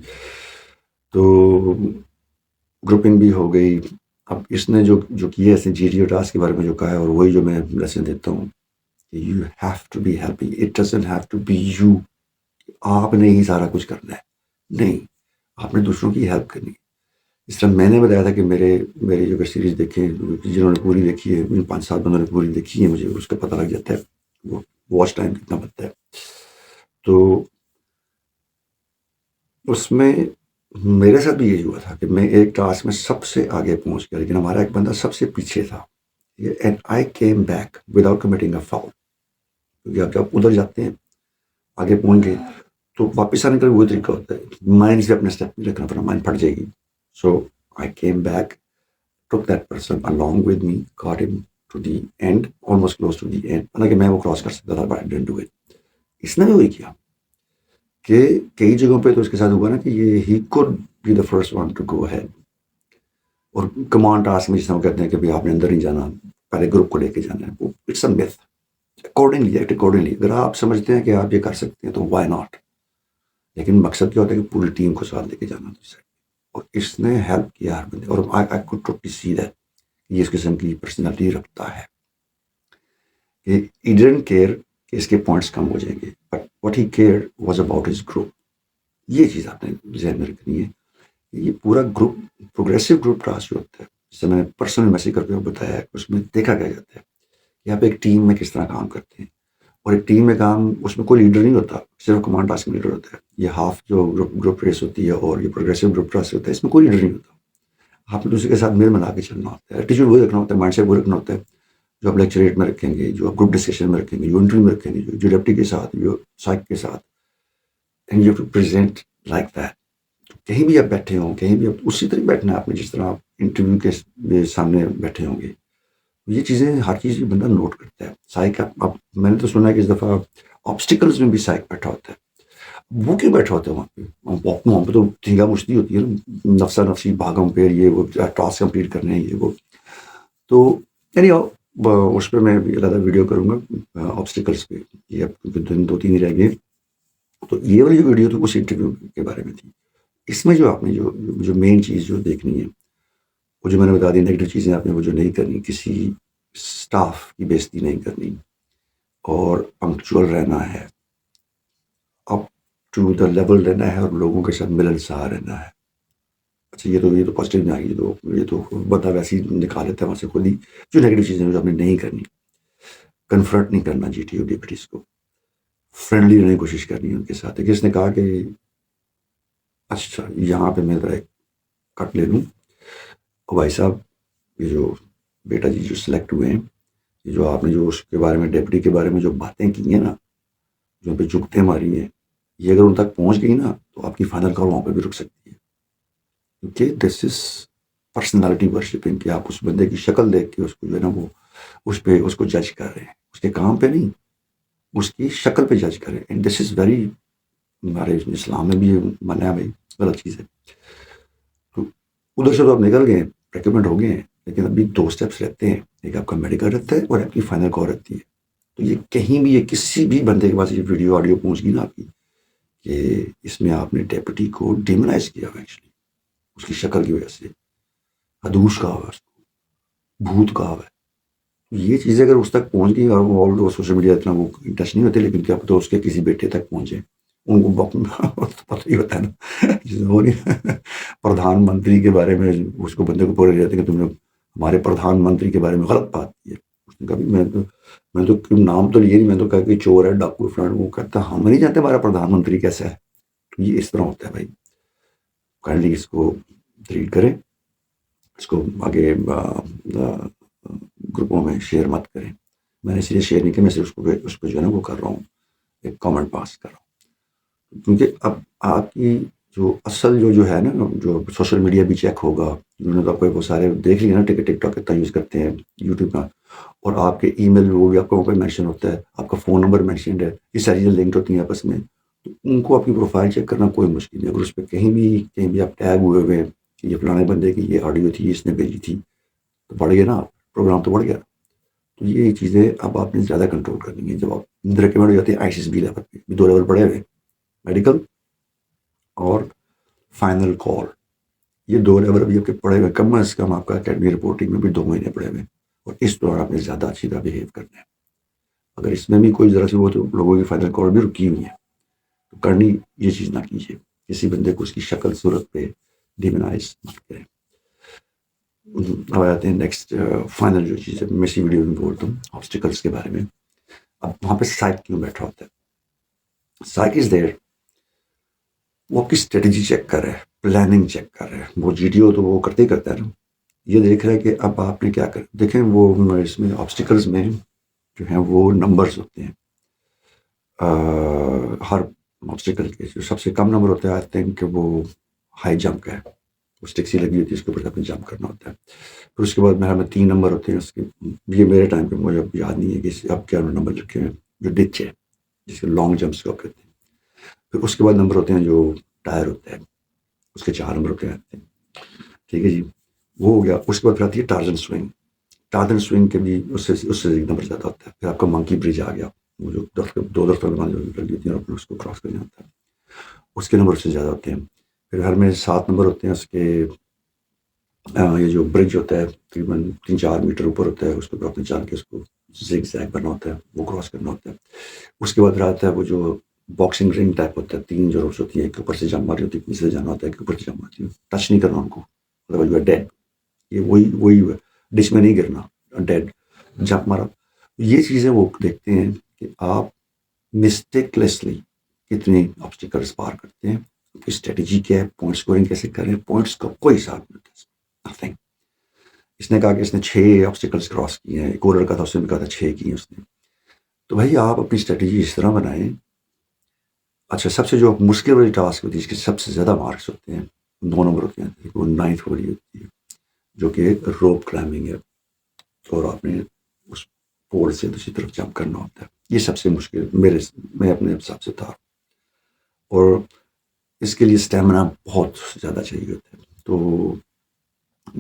تو گروپنگ بھی ہو گئی. اب اس نے جو کیا اس نے جی ٹی او ٹاسک کے بارے میں جو کہا ہے, اور وہی جو میں لیسن دیتا ہوں, you have to be helping, it doesn't have to be you. آپ نے ہی سارا کچھ کرنا ہے, نہیں, آپ نے دوسروں کی ہیلپ کرنی ہے. اس طرح میں نے بتایا تھا کہ میری جو سیریز دیکھیں, جنہوں نے پوری دیکھی ہے, 5-7 بندوں نے پوری دیکھی ہے, مجھے اس کا پتہ لگ جاتا ہے وہ واچ ٹائم کتنا بنتا ہے. تو اس میں میرے ساتھ بھی یہی ہوا تھا کہ میں ایک ٹاسک میں سب سے آگے پہنچ گیا, لیکن ہمارا ایک بندہ سب سے پیچھے تھا. And I came back without committing a foul. کیونکہ آپ جب ادھر جاتے ہیں آگے پہنچ گئے تو واپس آنے کا وہ طریقہ ہوتا ہے, مائنڈ سے اپنے اسٹیپ نہیں رکھنا, اپنا مائنڈ پھٹ جائے گی. So I came back, took that person along with me, got him to the end, almost close to the end. حالانکہ میں وہ کراس کر سکتا تھا, but I didn't do it. اس نے بھی وہی کیا کہ کئی جگہوں پہ تو اس کے ساتھ ہوا نا کہ یہ he could be the first one to go ahead. اور کمانڈ ٹاسک میں جس طرح کہتے ہیں کہ آپ نے اندر نہیں جانا, پہلے گروپ کو لے کے جانا ہے, وہ it's a myth. Accordingly act accordingly. اگر آپ سمجھتے ہیں کہ آپ یہ کر سکتے ہیں تو وائی ناٹ, لیکن مقصد کیا ہوتا ہے کہ پوری ٹیم کو ساتھ لے کے جانا. اور اس نے ہیلپ کیا ہر بندے, اور I could totally see that یہ اس قسم کی پرسنالٹی رکھتا ہے کہ he didn't care کہ اس کے پوائنٹس کم ہو جائیں گے, but what he cared was about his group. یہ چیز آپ نے ذہن میں رکھنی ہے. یہ پورا گروپ پروگریسو گروپ ٹاسک جو ہوتا ہے, جس سے میں نے پرسنل میسج کر کے بتایا ہے, اس میں دیکھا کیا جاتا ہے کہ آپ ایک ٹیم میں کس طرح کام کرتے ہیں. اور ایک ٹیم میں کام, اس میں کوئی لیڈر نہیں ہوتا, صرف کمانڈ ٹاسک میں لیڈر ہوتا ہے. یہ ہاف جو گروپ ریس ہوتی ہے اور یہ پروگریسو گروپ ٹاسک ہوتا ہے, اس میں کوئی لیڈر نہیں ہوتا. آپ نے دوسرے کے ساتھ میل ملا کے چلنا ہوتا ہے, ایٹیچیوڈ وہی رکھنا ہوتا ہے, مائنڈ سیٹ وہی رکھنا ہوتا ہے جو آپ لیکچریٹ میں رکھیں گے, جو آپ گروپ ڈسکشن میں رکھیں گے, جو انٹرویو میں رکھیں گے, جو ڈپٹی کے ساتھ, جو سائک کے ساتھ. And you have to present like that. کہیں بھی آپ بیٹھے ہوں, کہیں بھی آپ اسی طرح بیٹھنا ہے آپ نے جس طرح آپ انٹرویو کے سامنے بیٹھے ہوں گے. یہ چیزیں, ہر چیز بندہ نوٹ کرتا ہے. سائک اب میں نے تو سنا ہے کہ اس دفعہ آبسٹیکلز میں بھی سائک بیٹھا ہوتا ہے. وہ کیوں بیٹھا ہوتا ہے وہاں پہ تو ٹھیکا مشتی ہوتی ہے نا, نفسا نفسی بھاگم پیر, یہ وہ ٹاسک کمپلیٹ کرنے ہیں, یہ وہ. تو یعنی اس پہ میں بھی علیحدہ ویڈیو کروں گا آبسٹیکلس پہ, یہ اب 2-3 ہی رہ گئے. تو یہ والی جو ویڈیو تھی اس انٹرویو کے بارے میں تھی. اس میں جو آپ نے جو مین چیز جو دیکھنی ہے, وہ جو میں نے بتا دی, نیگیٹو چیزیں آپ نے وہ جو نہیں کرنی, کسی اسٹاف کی بےزتی نہیں کرنی, اور پنکچوئل رہنا ہے, اپ ٹو دا لیول رہنا ہے, اور لوگوں کے ساتھ ملنسار رہنا ہے. اچھا یہ تو پازیٹیو میں آ گئی, یہ تو بندہ ویسے ہی نکال لیتا ہے وہاں سے خود ہی. جو نیگیٹو چیزیں جو آپ نے نہیں کرنی, کنفرنٹ نہیں کرنا جی ٹی او ڈپٹیز کو, فرینڈلی رہنے کی کوشش کرنی ہے ان کے ساتھ. اس نے کہا کہ اچھا یہاں پہ میں ذرا ایک کٹ لے لوں, بھائی صاحب یہ جو بیٹا جی جو سلیکٹ ہوئے ہیں, جو آپ نے جو اس کے بارے میں ڈپٹی کے بارے میں جو باتیں کی ہیں نا, جو ان پہ جگتیں ماری ہیں, یہ اگر ان تک پہنچ گئی نا تو آپ کی فائنل کال وہاں پہ بھی رک سکتی ہے. کیونکہ دس از پرسنالٹی ورشپنگ, کہ آپ اس بندے کی شکل دیکھ کے اس کو جو ہے نا وہ اس کو جج کر رہے ہیں, اس کے کام پہ نہیں, اس کی شکل پہ جج کریں. اینڈ دس از ویری, ہمارے اسلام میں بھی یہ منع ہے بھائی, غلط چیز ہے. تو ادھر سے تو آپ نکل گئے, ریکمنڈ ہو گئے ہیں, لیکن ابھی 2 اسٹیپس رہتے ہیں. ایک آپ کا میڈیکل رہتا ہے اور آپ کی فائنل کال رہتی ہے. تو یہ کہیں بھی, یہ کسی بھی بندے کے پاس یہ ویڈیو آڈیو پہنچ گئی نا آپ کی, کہ اس میں آپ نے ڈیپٹی کو ڈیمونائز کیا ہوا ایکچولی, اس کی شکل کی وجہ سے ادوش کہا ہوا, اس کو بھوت کہا ہوا ہے. یہ چیزیں اگر اس تک پہنچ گئی, اور وہ سوشل میڈیا اتنا وہ ٹچ نہیں ہوتے, لیکن کیا پتہ اس کے کسی بیٹے تک پہنچے, ان کو پتہ ہی ہوتا ہے نا. پردھان منتری کے بارے میں اس کو بندے کو پورے جاتے کہ تم نے ہمارے پردھان منتری کے بارے میں غلط بات کی ہے. اس نے کہا میں تو نام تو لیے نہیں, میں تو کہا کہ چور ہے, ڈاکو فرنٹ. وہ کہتا ہم نہیں جانتے ہمارا پردھان منتری کیسا ہے. تو یہ اس طرح ہوتا ہے بھائی. کائنڈلی اس کو ریڈ کریں, اس کو آگے گروپوں میں شیئر مت کریں. میں نے اس لیے شیئر نہیں کیا, میں صرف اس کو جو ہے نا وہ کر رہا ہوں, ایک کامنٹ پاس کر رہا ہوں. کیونکہ اب آپ کی جو اصل جو ہے نا, جو سوشل میڈیا بھی چیک ہوگا, انہوں نے تو آپ کو وہ سارے دیکھ لیے نا, ٹک ٹاک کتنا یوز کرتے ہیں, یوٹیوب کا, اور آپ کے ای میل وہ بھی آپ کا وہاں پہ مینشن ہوتا ہے, آپ کا فون نمبر مینشنڈ ہے, یہ ساری چیزیں لنکڈ ہوتی ہیں آپس میں. تو ان کو اپنی پروفائل چیک کرنا کوئی مشکل نہیں. اگر اس پہ کہیں بھی آپ ٹیگ ہوئے ہوئے کہ یہ فلانے بندے کی یہ آڈیو تھی, اس نے بھیجی تھی, تو بڑھ گیا نا, پروگرام تو بڑھ گیا. تو یہ چیزیں اب آپ نے زیادہ کنٹرول کرنی ہے. جب آپ ریکمینڈ ہو جاتے ہیں ISSB لیول پہ بھی 2 لیول پڑے ہوئے, میڈیکل اور فائنل کال, یہ 2 لیول ابھی آپ کے پڑے ہوئے. کم از کم آپ کا اکیڈمی رپورٹنگ میں بھی 2 مہینے پڑے ہوئے, اور اس دوران آپ نے زیادہ اچھی طرح بہیو کرنا ہے. اگر اس میں بھی کوئی ذرا سی وہ تو لوگوں کی فائنل کال بھی رکی ہوئی ہے, تو کرنی یہ چیز نہ کیجیے. کسی بندے کو اس کی شکل صورت پہ ڈیمونائز مت کریں. اب آتے ہیں نیکسٹ فائنل جو چیز ہے, میں اسی ویڈیو میں بولتا ہوں آبسٹیکلس کے بارے میں. اب وہاں پہ سائیک کیوں بیٹھا ہوتا ہے؟ سائیک از دیر, وہ آپ کی اسٹریٹجی چیک کر رہا ہے, پلاننگ چیک کر رہا ہے. وہ GTO تو وہ کرتے ہی کرتا ہے نا, یہ دیکھ رہا ہے کہ اب آپ نے کیا کر. دیکھیں وہ اس میں آبسٹیکلس میں جو ہیں وہ نمبرز ہوتے ہیں. ہر آبسٹیکل کے جو سب سے کم نمبر ہوتا ہے, آئی تھنک کہ وہ ہائی جمپ کا ہے. اس ٹیکسی لگی ہوتی ہے, اس کے اوپر اپنے جمپ کرنا ہوتا ہے. پھر اس کے بعد میرا میں 3 نمبر ہوتے ہیں اس کے. یہ میرے ٹائم پہ مجھے اب یاد نہیں ہے کہ اب کیا نمبر رکھے ہیں. جو ڈچ ہے جس کے لانگ جمپس کو کہتے ہیں. پھر اس کے بعد نمبر ہوتے ہیں جو ٹائر ہوتا ہے, اس کے 4 نمبر ہوتے ہیں. ٹھیک ہے جی, وہ ہو گیا. اس کے بعد پھر آتی ہے ٹارزن سوئنگ. ٹارزن سوئنگ کے بھی اس سے ایک نمبر زیادہ ہوتا ہے. پھر آپ کا منکی برج آ گیا, وہ جو 2 دفتر لگی ہوتی ہیں اور اس کو کراس کرنا ہوتا ہے, اس کے نمبر اس سے زیادہ ہوتے ہیں. پھر ہر میں 7 نمبر ہوتے ہیں اس کے. یہ جو برج ہوتا ہے تقریباً 3-4 میٹر اوپر ہوتا ہے, اس کے اوپر اپنے چال کے اس کو زگ زیگ کرنا ہوتا ہے, وہ کراس کرنا ہوتا ہے. اس کے بعد رہتا ہے وہ جو باکسنگ رنگ ٹائپ ہوتا ہے, 3 جو روپس ہوتی ہیں, ایک اوپر سے جمپ ماری ہوتی ہے, پیچھے سے جانا ہوتا ہے, ایک اوپر سے جمپ مارتی ہے. ٹچ نہیں کرنا ان کو, مطلب ڈیڈ. یہ وہی ڈش میں نہیں گرنا, ڈیڈ جمپ مارا. یہ چیزیں وہ دیکھتے ہیں کہ آپ مسٹیک لیسلی کتنے آبسٹیکلس پار کرتے ہیں, اسٹریٹجی کیا ہے, پوائنٹ اسکورنگ کیسے کریں. پوائنٹس کا کوئی حساب نہیں ہوتا. نتھنگ. اس نے کہا کہ اس نے 6 آبسٹیکلس کراس کیے ہیں, ایک اور لڑکا تھا اس نے کہا تھا 6 کیے اس نے. تو بھائی آپ اپنی اسٹریٹجی اس طرح بنائیں. اچھا, سب سے جو مشکل والی ٹاسک ہوتی ہے, اس کے سب سے زیادہ مارکس ہوتے ہیں, 2 نمبر ہوتے ہیں. وہ 9th والی ہوتی ہے جو کہ روپ کلائمبنگ ہے, اور آپ نے اس پول سے دوسری طرف جمپ کرنا ہوتا ہے. یہ سب سے مشکل میں اپنے حساب سے تھا, اور اس کے لیے اسٹیمنا بہت زیادہ چاہیے ہوتا ہے. تو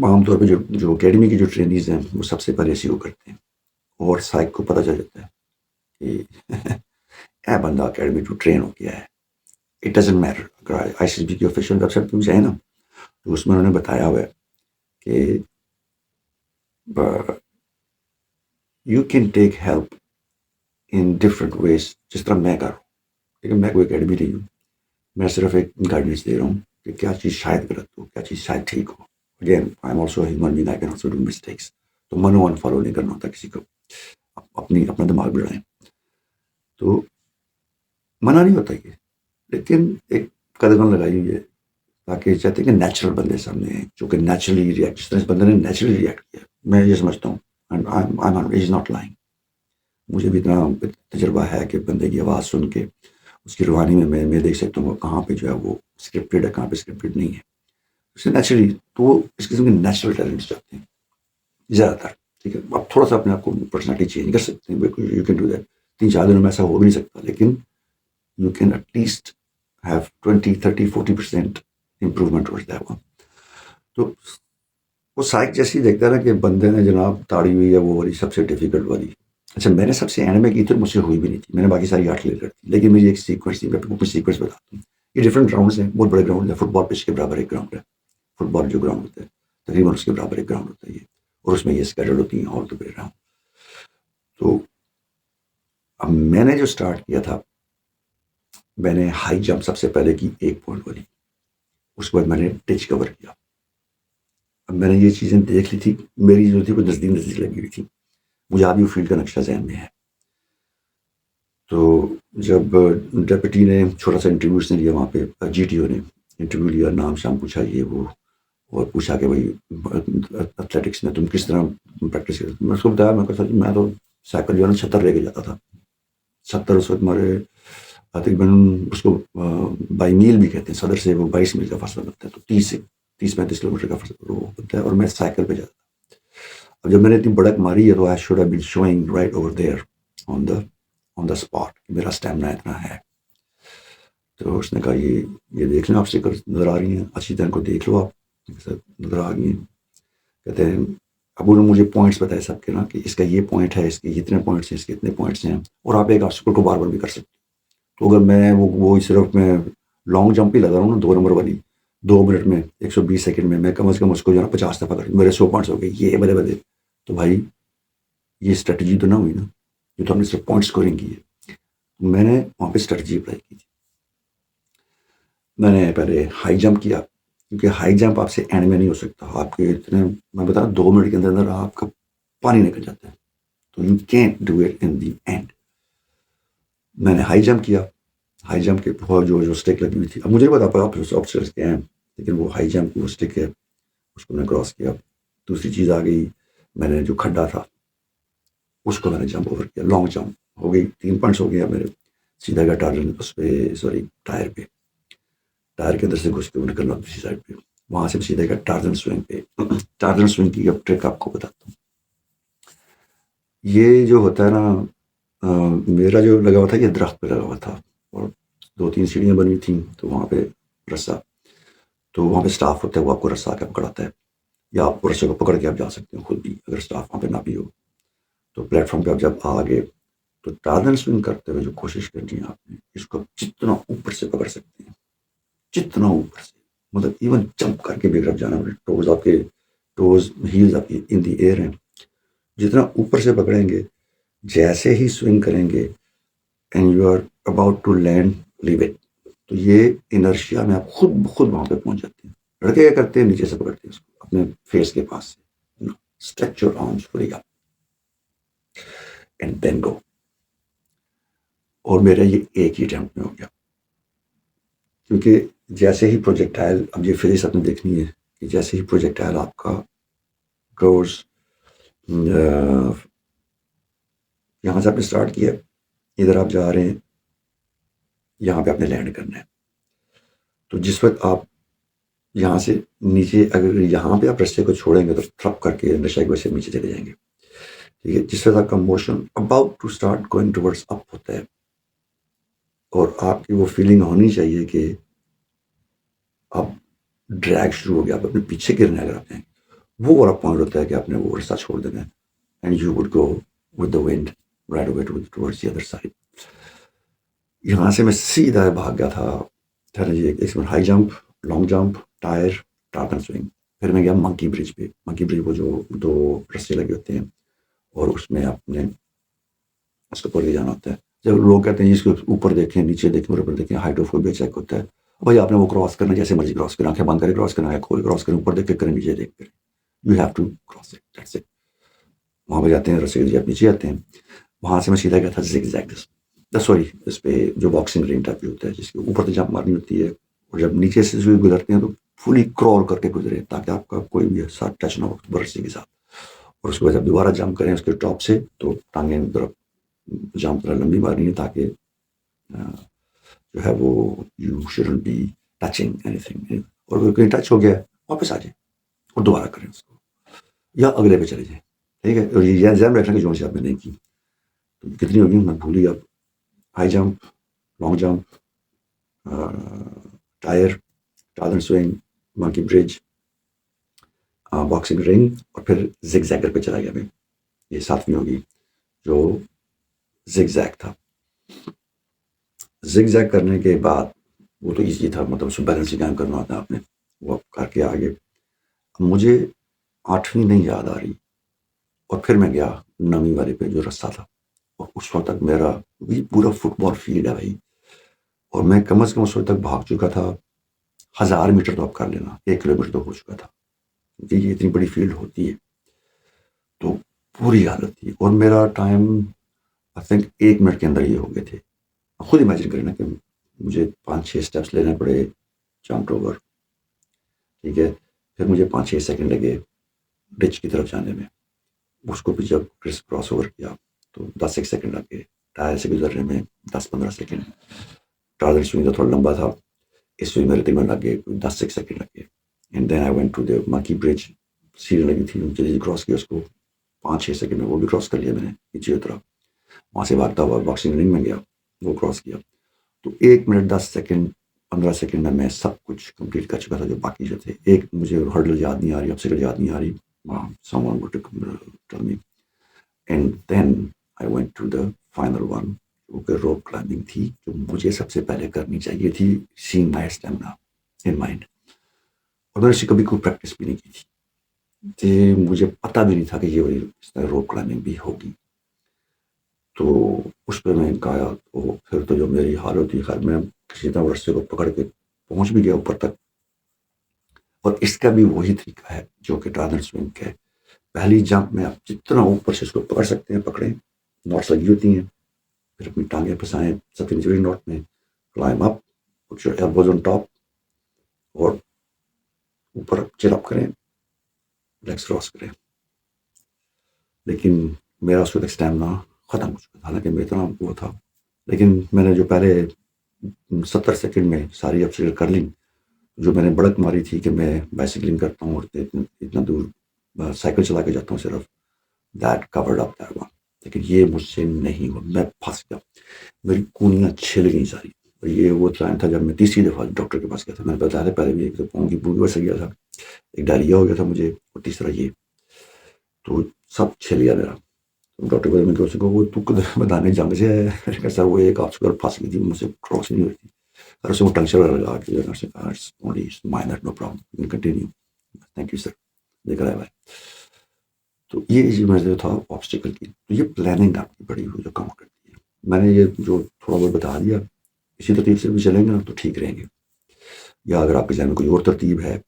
عام طور پہ جو اکیڈمی کی جو ٹرینیز ہیں وہ سب سے پہلے شروع کرتے ہیں, اور سائیک کو پتہ چل جاتا ہے کہ اے بندہ اکیڈمی ٹو ٹرین ہو گیا ہے. It doesn't matter. اگر ISSB کی آفیشیل ویب سائٹ پہ بھی جائیں نا, تو اس میں انہوں نے بتایا ہوا ہے کہ you can take help in different ways. جس طرح میں کر رہا ہوں, لیکن میں کوئی اکیڈمی نہیں ہوں, میں صرف ایک گائیڈنس دے رہا ہوں کہ کیا چیز شاید غلط ہو, کیا چیز شاید ٹھیک ہو. Again I am also human being, I can also do mistakes. تو منو انفالو نہیں کرنا ہوتا کسی کو, اپنا دماغ بڑھائیں. تو منع نہیں ہوتا یہ, لیکن ایک قدغن لگائی ہوئی ہے تاکہ چاہتے ہیں کہ نیچرل بندے سامنے ہیں, جو کہ نیچرلی ریئیکٹ, جس طرح اس بندے نے نیچرلی ریئیکٹ کیا. میں یہ سمجھتا ہوں از ناٹ لائنگ. مجھے بھی اتنا تجربہ ہے کہ بندے کی آواز سن کے اس کی روحانی میں دیکھ سکتا ہوں کہاں پہ جو ہے وہ اسکرپٹڈ ہے, کہاں پہ اسکرپٹڈ نہیں ہے. اس سے نیچرلی تو وہ اس قسم کے نیچرل ٹیلنٹس چاہتے ہیں زیادہ تر. ٹھیک ہے, آپ تھوڑا سا اپنے آپ کو پرسنالٹی چینج کر سکتے ہیں, بالکل یو کین ڈو دیٹ. 3-4 دنوں میں ایسا ہو بھی نہیں سکتا, لیکن you can at least have 20-30-40% improvement towards that one. تو وہ سائیک جیسی دیکھتا ہے نا کہ بندے نے جناب تاڑی ہوئی ہے وہ والی سب سے ڈیفیکلٹ والی. اچھا, میں نے سب سے اینڈ میں کی تو مجھ سے ہوئی بھی نہیں تھی, میں نے باقی ساری 8 لے کرتی, لیکن میری ایک سیکوینس تھی. میں آپ کو کچھ سیکوینس بتاتا ہوں. یہ ڈفرنٹ گراؤنڈس ہیں, بہت بڑے گراؤنڈ ہیں. فٹ بال پچ کے برابر ایک گراؤنڈ ہے. فٹ بال جو گراؤنڈ ہوتا ہے تقریباً اس کے برابر ایک گراؤنڈ ہوتا ہے یہ, اور اس میں یہ اسکیڈرڈ ہوتی ہیں اور تو پھر رہا. تو اب میں نے جو اسٹارٹ کیا تھا, میں نے ہائی جمپ سب سے پہلے کی 1 پوائنٹ والی. اس کے بعد میں نے ٹچ کور کیا. اب میں نے یہ چیزیں دیکھ لی تھی, میری جو تھی وہ نزدیک لگی ہوئی تھی. مجھے آدھی فیلڈ کا نقشہ ذہن میں ہے. تو جب ڈیپٹی نے چھوٹا سا انٹرویو اس نے لیا وہاں پہ, GTO نے انٹرویو لیا, نام شام پوچھا یہ وہ, اور پوچھا کہ بھائی ایتھلیٹکس میں تم کس طرح پریکٹس کرتے. میں اس کو بتایا, میں کہا میں تو سائیکل جو ہے نا 76 لے کے جاتا تھا. 70 اس وقت ہمارے تقریباً اس کو بائی میل بھی کہتے ہیں, صدر سے وہ 22 میل کا فاصلہ لگتا ہے, تو 30-35 کلو میٹر کا فاصلہ وہ ہوتا ہے, اور میں سائیکل پہ جاتا تھا. اب جب میں نے اتنی بڑک ماری ہے تو I should have been شوئنگ right over there on the spot کہ میرا اسٹیمنا اتنا ہے. تو اس نے کہا یہ دیکھ لیں آپ سے نظر آ رہی ہیں, اچھی طرح کو دیکھ لو آپ نظر آ گئی ہیں. کہتے ہیں اب انہوں نے مجھے پوائنٹس بتائے سب کے نا کہ اس کا یہ پوائنٹ ہے, اس کے اتنے پوائنٹس ہیں, اس کے اتنے پوائنٹس ہیں, اور آپ ایک آبسٹیکل کو بار بار بھی کر سکتے. تو اگر میں وہ صرف میں لانگ جمپ ہی لگا رہا ہوں نا 2 نمبر والی 2 منٹ میں 120 سیکنڈ میں کم از کم اس کو جو ہے نا 50 دفعہ کر میرے 100 پوائنٹس ہو گئے یہ بلے بلے. تو بھائی یہ اسٹریٹجی تو نہ ہوئی نا, یہ تو ہم نے صرف پوائنٹ اسکورنگ کی ہے. میں نے وہاں پہ اسٹریٹجی اپلائی کی تھی. میں نے پہلے ہائی جمپ کیا کیونکہ ہائی جمپ آپ سے اینڈ میں نہیں ہو سکتا. آپ کے اتنے میں بتا 2 منٹ کے اندر آپ کا پانی نکل جاتا ہے. تو you can't do it in the end. میں نے ہائی جمپ کیا. ہائی جمپ کے جو اسٹک لگی ہوئی تھی, اب مجھے بتا پا آپ آفسرس کے ہیں, لیکن وہ ہائی جمپ وہ اسٹک ہے اس کو میں نے کراس کیا. دوسری چیز آ گئی, میں نے جو کھڈا تھا اس کو میں نے جمپ اوور کیا. لانگ جمپ ہو گئی, 3 پوائنٹس ہو گیا میرے. سیدھا گیا ٹارجن اس پہ ٹائر پہ, ٹائر کے اندر سے گھس کے وہ نکلنا دوسری سائڈ پہ. وہاں سے سیدھا گیا ٹارجن سوئنگ پہ. ٹارجن سوئنگ کی اب ٹرک آپ کو بتاتا ہوں. یہ جو ہوتا ہے نا, میرا جو لگا ہوا تھا یہ درخت پہ لگا ہوا تھا اور 2-3 سیڑھیاں بنی تھیں. تو وہاں پہ رسا, تو وہاں پہ اسٹاف ہوتا ہے وہ آپ کو رسا آ کے پکڑاتا ہے, یا آپ رسے کو پکڑ کے آپ جا سکتے ہیں خود بھی اگر اسٹاف وہاں پہ نہ بھی ہو. تو پلیٹ فارم پہ آپ جب آ گئے تو ٹارجن سوئنگ کرتے ہوئے جو کوشش کرنی ہے آپ نے, اس کو جتنا اوپر سے پکڑ سکتے ہیں جتنا اوپر سے, مطلب ایون جمپ کر کے بھی اگر جانا پڑے, ٹوز آپ کے ٹوز ہیلز آپ کی ان دی ایئر ہیں, جتنا اوپر سے پکڑیں گے جیسے ہی سوئنگ کریں گے and you are about to land leave it, تو یہ انرشیا میں آپ خود بخود وہاں پہ پہنچ جاتے ہیں. لڑکے کیا کرتے ہیں نیچے سے پکڑتے ہیں اس کو اپنے فیس کے پاس سے, stretch your arms fully up and then go. اور میرا یہ ایک ہی اٹیمپٹ میں ہو گیا, کیونکہ جیسے ہی پروجیکٹائل, اب یہ فزکس آپ نے دیکھنی ہے کہ جیسے ہی پروجیکٹائل آپ کا گوز یہاں سے آپ نے اسٹارٹ کیا, ادھر آپ جا رہے ہیں, یہاں پہ آپ نے لینڈ کرنا ہے. تو جس وقت آپ یہاں سے نیچے, اگر یہاں پہ آپ رستے کو چھوڑیں گے تو تھرپ کر کے نشا کی وجہ سے نیچے چلے جائیں گے. ٹھیک ہے, جس وقت آپ کا motion about to start going towards up ہوتا ہے اور آپ کی وہ فیلنگ ہونی چاہیے کہ آپ ڈریگ شروع ہو گیا, آپ اپنے پیچھے گرنے اگر آپ ہیں, وہ والا پوائنٹ ہوتا ہے کہ آپ نے وہ رستہ چھوڑ دینا ہے and you would go with the wind right away towards the other side. یہاں سے میں سیدھا بھاگ گیا تھا. ایک high jump, long jump, tyre, Tarzan swing. پھر میں گیا منکی برج پہ. منکی برج وہ جو 2 رستے لگے ہوتے ہیں اور اس میں آپ نے اس کو اوپر لے جانا ہوتا ہے. جب لوگ کہتے ہیں اس کو اوپر دیکھیں نیچے دیکھیں اوپر دیکھیں, ہائیڈروفوبیا چیک ہوتا ہے. بھائی آپ نے وہ کراس کرنا جیسے مرضی کراس کریں, آنکھیں بند کریں کراس کرنا ہے, کھول کراس کریں, اوپر دیکھ کے کریں, نیچے دیکھ کریں, you have to cross it, that's it. وہاں پہ جاتے ہیں رستے کے آپ نیچے آتے ہیں. وہاں سے میں سیدھا گیا تھا زگ زیگ, سوری اس پہ جو باکسنگ رنگ ٹائپ کی ہوتا ہے جس کے اوپر سے جمپ مارنی ہوتی ہے, اور جب نیچے سے گزرتے ہیں تو فلی کرال کر کے گزرے تاکہ آپ کا کوئی بھی ساتھ ٹچ نہ ہو رسی کے ساتھ. اور اس کے بعد جب دوبارہ جمپ کریں اس کے ٹاپ سے تو ٹانگیں طرف جمپ طرح لمبی مارنی ہے تاکہ جو ہے وہ یو شوڈنٹ بی ٹچنگ اینی تھنگ. اور اگر کہیں ٹچ ہو گیا واپس آ جائیں اور دوبارہ کریں اس کو, یا اگلے پہ چلے جائیں. ٹھیک ہے, اور یہ ذہن رکھنا کہ جو سی آپ نے نہیں کی. تو کتنی ہوگی میں بھولی. اب high jump, long jump, tyre, Tarzan swing, monkey bridge, boxing ring, اور پھر زگ زیگر پہ چلا گیا میں. یہ 7ویں ہوگی جو زگ زیگ تھا. زگ زیگ کرنے کے بعد وہ تو ایزی تھا, مطلب اس میں بیلنس قائم کرنا ہوتا ہے آپ نے, وہ کر کے آگے. مجھے 8ویں نہیں یاد آ رہی, اور پھر میں گیا 9ویں والے پہ جو رستہ تھا, اور اس وقت تک میرا پورا فٹ بال فیلڈ ہے بھائی, اور میں کم از کم اس وقت تک بھاگ چکا تھا 1000 میٹر. تو آپ کر لینا 1 کلومیٹر تو ہو چکا تھا, کیونکہ یہ اتنی بڑی فیلڈ ہوتی ہے. تو پوری حالت تھی, اور میرا ٹائم آئی تھنک 1 منٹ کے اندر یہ ہو گئے تھے. خود امیجن کریں نا کہ مجھے 5-6 اسٹیپس لینے پڑے جمپ اوور. ٹھیک ہے, پھر مجھے 5-6 سیکنڈ لگے ڈچ کی طرف جانے میں. اس کو بھی جب کراس اوور کیا تو 10 سیکنڈ لگ گئے. ٹائر سے گزرنے میں 10-15 سیکنڈ. ٹارجن سوئنگ تھوڑا لمبا تھا, اس میں میرے تقریباً لگ گئے 10 سیکنڈ لگ گئے. And then I went to the monkey bridge. سیڑھی لگی تھی, جلدی کراس کیا اس کو, 5-6 سیکنڈ میں وہ بھی کراس کر لیا میں نے، نیچے اترا، وہاں سے بھاگتا ہوا باکسنگ رنگ میں گیا، وہ کراس کیا. تو 1 منٹ 10 سیکنڈ 15 سیکنڈ میں سب کچھ کمپلیٹ کر چکا تھا جو باقی جو تھے. ایک مجھے ہرڈل یاد نہیں آ رہی، obstacle یاد نہیں آ رہی. Someone would tell me. And then I went to the final one، جو کہ روپ کلائمبنگ تھی، جو مجھے سب سے پہلے کرنی چاہیے تھی، seeing my stamina in mind. اور میں نے اسے کبھی کوئی پریکٹس بھی نہیں کی تھی، مجھے پتہ بھی نہیں تھا کہ یہ اس طرح روپ کلائمبنگ بھی ہوگی. تو اس پہ میں گایا، تو پھر تو جو میری حالت تھی، خیر میں کسی طرح رستے کو پکڑ کے پہنچ بھی گیا اوپر تک. اور اس کا بھی وہی طریقہ ہے جو کہ ٹرائدل سوئنگ کا ہے. پہلی جمپ میں آپ جتنا اوپر سے اس کو پکڑ سکتے ہیں پکڑیں، ناٹس لگی ہوتی ہیں، پھر اپنی ٹانگیں پھنسائیں 7 انچ ناٹ میں، climb up, put your elbows on top, اور اوپر چل اپ کریں، لیگس کراس کریں. لیکن میرا اس وقت اسٹیمنا ختم ہو چکا تھا، حالانکہ میں اتنا وہ تھا. لیکن میں نے جو پہلے 70 سیکنڈ میں ساری obstacle کر لیں، جو میں نے بڑک ماری تھی کہ میں بائسیکلنگ کرتا ہوں اور اتنا دور سائیکل چلا کے جاتا ہوں صرف، that chord up that one. لیکن یہ مجھ سے نہیں ہوا، میں پھنس گیا، میری کونیاں چھل گئیں ساری. اور یہ وہ ٹائم تھا جب میں تیسری دفعہ ڈاکٹر کے پاس گیا تھا. میں نے بتایا تھا پہلے بھی، ایک تو پاؤں کی بوئی بس گیا تھا، ایک ڈائریا ہو گیا تھا مجھے، اور تیسرا یہ، تو سب چھل گیا میرا. ڈاکٹر کو میں کہ وہ تو میدان جنگ سے ہے سر، وہ ایک obstacle پھنس گئی تھی مجھ سے کراس نہیں ہوئی تھی. اور اسے وہ ٹنکچر لگا کے minor, no problem, continue, thank you sir, لے کر آئے بھائی. تو یہ چیز میں جو تھا آبسٹیکل کی. تو یہ پلاننگ آپ کی بڑی ہوئی جو کام کرتی ہے. میں نے یہ جو تھوڑا بہت بتا دیا، اسی ترتیب سے بھی چلیں گے نا تو ٹھیک رہیں گے. یا اگر آپ کے ذہن میں کوئی اور ترتیب ہے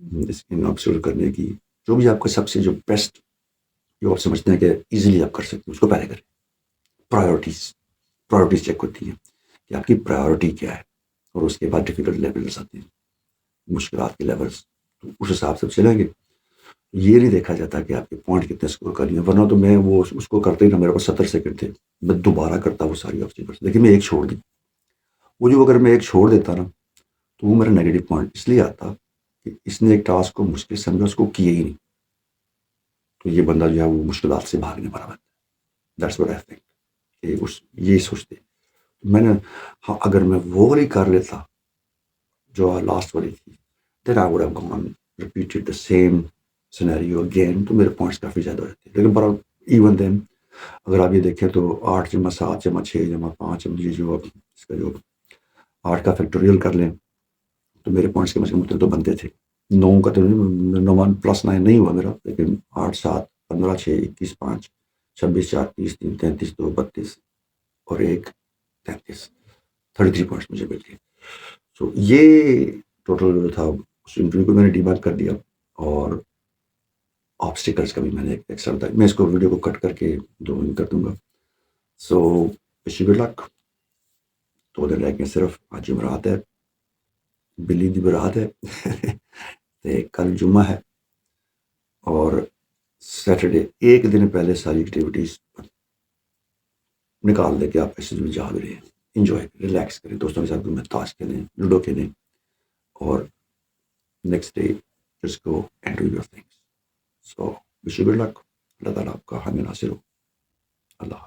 ان آبسٹیکل کرنے کی، جو بھی آپ کا سب سے جو بیسٹ، جو آپ سمجھتے ہیں کہ ایزیلی آپ کر سکتے ہیں، اس کو پہلے کریں. پرائیورٹیز چیک ہوتی ہیں کہ آپ کی پرائیورٹی کیا ہے، اور اس کے بعد ڈیفیکلٹ لیولس آتے ہیں، مشکلات کے لیولس. تو اس حساب سے چلیں گے. یہ نہیں دیکھا جاتا کہ آپ کے پوائنٹ کتنے اسکور کر لیے، ورنہ تو میں وہ اس کو کرتے ہی نہ، میرے پاس 70 سیکنڈ تھے، میں دوبارہ کرتا وہ ساری آبسٹیکلس. لیکن میں ایک چھوڑ دی. وہ جو اگر میں ایک چھوڑ دیتا نا، تو وہ میرا نیگیٹو پوائنٹ اس لیے آتا کہ اس نے ایک ٹاسک کو مشکل سمجھا، اس کو کیے ہی نہیں. تو یہ بندہ جو ہے وہ مشکلات سے بھاگنے والا بنتا ہے. That's what I think. یہ سوچتے میں نے، ہاں اگر میں وہ والی کر لیتا جو لاسٹ والی تھی، then I would have gone repeated the same scenario again، تو میرے پوائنٹس کافی زیادہ ہو جاتے. لیکن پر ایون دین اگر آپ یہ دیکھیں تو 8+7+6+5، یہ جو اس کا جو 8 کا فیکٹوریل کر لیں تو میرے پوائنٹس کے مطلب تو بنتے تھے. 9 کا تو 9 +9 نہیں ہوا میرا، لیکن 8 7 15 6 21 5 26 4 30 3 33 2 32 اور 1 33 33 پوائنٹس مجھے مل گئے. سو یہ ٹوٹل جو تھا اس انٹرویو کو میں نے ڈیبنک کر دیا. اور آبسٹیکلس کا بھی میں نے ایک ایکسٹرا بتایا. میں اس کو ویڈیو کو کٹ کر کے 2 کر دوں گا. سو وش یو گڈ لک. 2 دن رہ گئے صرف. آج جمعرات ہے، بلی دی برات ہے تے کل جمعہ ہے، اور سیٹرڈے ایک دن پہلے ساری ایکٹیویٹیز نکال دے کے آپ ایسے جو جاگ رہے ہیں، انجوائے کریں، ریلیکس کریں، دوستوں کے ساتھ گھومیں، تاش کھیلیں، لوڈو کھیلیں، اور next day just go and do your things. So wish you good luck. اللہ تعالیٰ آپ کا حامی ناصر ہو. اللہ